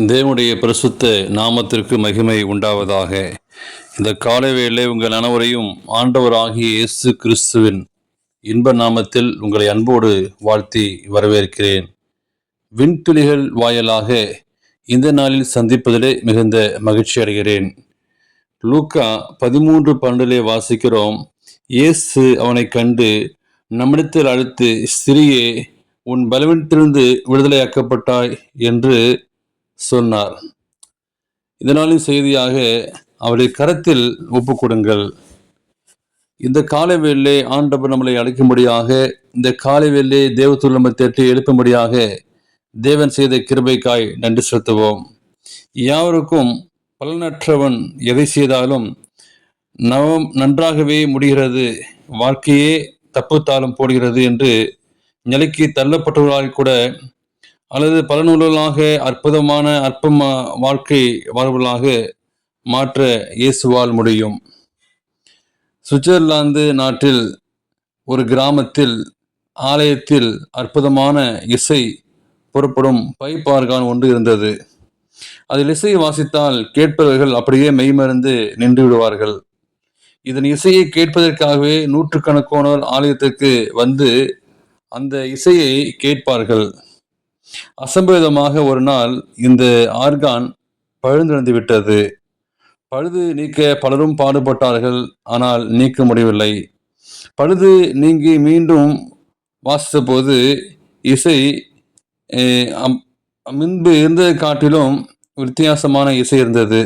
தேவனுடைய பரிசுத்த நாமத்திற்கு மகிமை உண்டாவதாக. இந்த காலை வேளை உங்கள் அனைவரையும் ஆண்டவராகிய இயேசு கிறிஸ்துவின் இன்ப நாமத்தில் உங்களை அன்போடு வாழ்த்தி வரவேற்கிறேன். விண்துளிகள் வாயிலாக இந்த நாளில் சந்திப்பதிலே மிகுந்த மகிழ்ச்சி அடைகிறேன். லூக்கா 13:12 வாசிக்கிறோம். இயேசு அவனை கண்டு நம்மிடத்தில் அழைத்து, சிறியே, உன் பலவீனத்திலிருந்து விடுதலையாக்கப்பட்டாய் என்று சொன்னார். இதனாலும் செய்தியாக அவருடைய கரத்தில் ஒப்பு கொடுங்கள். இந்த காலை வேளை ஆண்டவர் நம்மளை அழைக்கும்படியாக, இந்த காலை வேளை தேவத்துள் நம்ம தேற்றி எழுப்பும்படியாக தேவன் செய்த கிருபைக்காய் நன்றி செலுத்துவோம். யாவருக்கும் பலனற்றவன் எதை செய்தாலும் நன்றாகவே முடிகிறது, வாழ்க்கையே தப்புத்தாலும் போடுகிறது என்று நிலைக்கு தள்ளப்பட்டவர்களால் கூட அல்லது பலனுள்ளவர்களாக அற்புதமான வாழ்க்கை வாழ்வர்களாக மாற்ற இயேசுவால் முடியும். சுவிட்சர்லாந்து நாட்டில் ஒரு ஆலயத்தில் அற்புதமான இசை புறப்படும் பைப் ஆர்கான் ஒன்று இருந்தது. அதில் இசையை வாசித்தால் கேட்பவர்கள் அப்படியே மெய்மறந்து நின்று விடுவார்கள். இதன் இசையை கேட்பதற்காகவே நூற்றுக்கணக்கானோர் ஆலயத்திற்கு வந்து அந்த இசையை கேட்பார்கள். அசம்பவிதமாக ஒரு நாள் இந்த ஆர்கான் பழுதடைந்து விட்டது. பழுது நீக்க பலரும் பாடுபட்டார்கள், ஆனால் நீக்க முடியவில்லை. பழுது நீங்கி மீண்டும் வாசித்த போது இசை முன்பு இருந்ததை காட்டிலும் வித்தியாசமான இசை இருந்தது.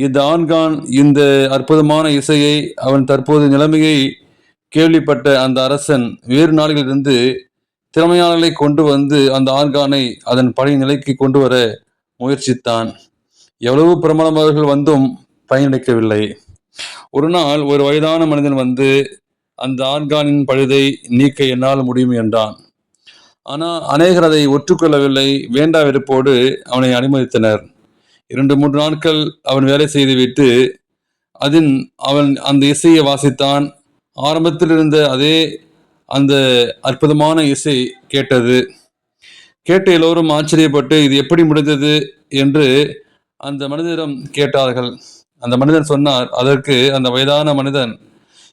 இந்த ஆர்கான் இந்த அற்புதமான இசையை அவன் தற்போது நிலைமையை கேள்விப்பட்ட அந்த அரசன் வேறு நாடுகளிலிருந்து திறமையாளர்களை கொண்டு வந்து அந்த ஆர்கானை அதன் பழைய நிலைக்கு கொண்டு வர முயற்சித்தான். எவ்வளவு பிரபலமானவர்கள் வந்தும் பயனளிக்கவில்லை. ஒரு நாள் ஒரு வயதான மனிதன் வந்து அந்த ஆர்கானின் பழுதை நீக்க என்னால் முடியும் என்றான். ஆனால் அநேகர் அதை ஒற்றுக்கொள்ளவில்லை. வேண்டா வெறுப்போடு அவனை அனுமதித்தனர். 2-3 நாட்கள் அவன் வேலை செய்துவிட்டு அவன் அந்த இசையை வாசித்தான். ஆரம்பத்தில் இருந்த அதே அந்த அற்புதமான இசை கேட்டது. கேட்ட எல்லோரும் ஆச்சரியப்பட்டு இது எப்படி முடிந்தது என்று அந்த மனிதரிடம் கேட்டார்கள். அந்த மனிதன் சொன்னார். அதற்கு அந்த வயதான மனிதன்,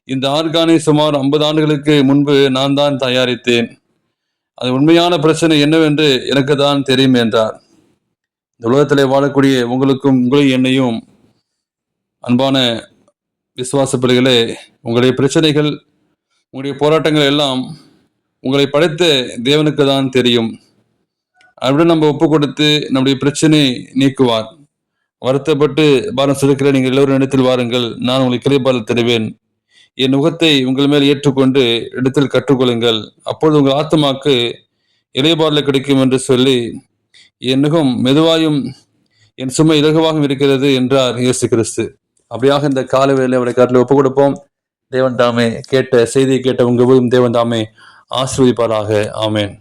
இந்த ஆர்கானை சுமார் 50 ஆண்டுகளுக்கு முன்பு நான் தான் தயாரித்தேன். அது உண்மையான பிரச்சனை என்னவென்று எனக்கு தான் தெரியும் என்றார். இந்த உலகத்திலே வாழக்கூடிய உங்களையும் என்னையும் அன்பான விசுவாச பிள்ளைகளே, உங்களுடைய பிரச்சனைகள், உங்களுடைய போராட்டங்கள் எல்லாம் உங்களை படைத்த தேவனுக்கு தான் தெரியும். அப்படியே நம்ம ஒப்பு கொடுத்து நம்முடைய பிரச்சனை நீக்குவார். வருத்தப்பட்டு பாரம் சுருக்கிற நீங்கள் எல்லோரும் இடத்தில் வாருங்கள், நான் உங்களை கிளைபால் தருவேன். என் முகத்தை உங்கள் மேல் ஏற்றுக்கொண்டு இடத்தில் கற்றுக்கொள்ளுங்கள், அப்பொழுது உங்கள் ஆத்மாக்கு இளையபாடல கிடைக்கும் என்று சொல்லி, என் முகம் மெதுவாயும் என் சுமை இலகுவாகவும் இருக்கிறது என்றார் இயேசு கிறிஸ்து. அப்படியாக இந்த கால வேளையிலே அவருடைய கருத்தில் ஒப்பு கொடுப்போம். தேவன் தாமே செய்தியை கேட்ட உங்கள் தேவன் தாமே ஆசீர்வதிப்பாராக. ஆமேன்.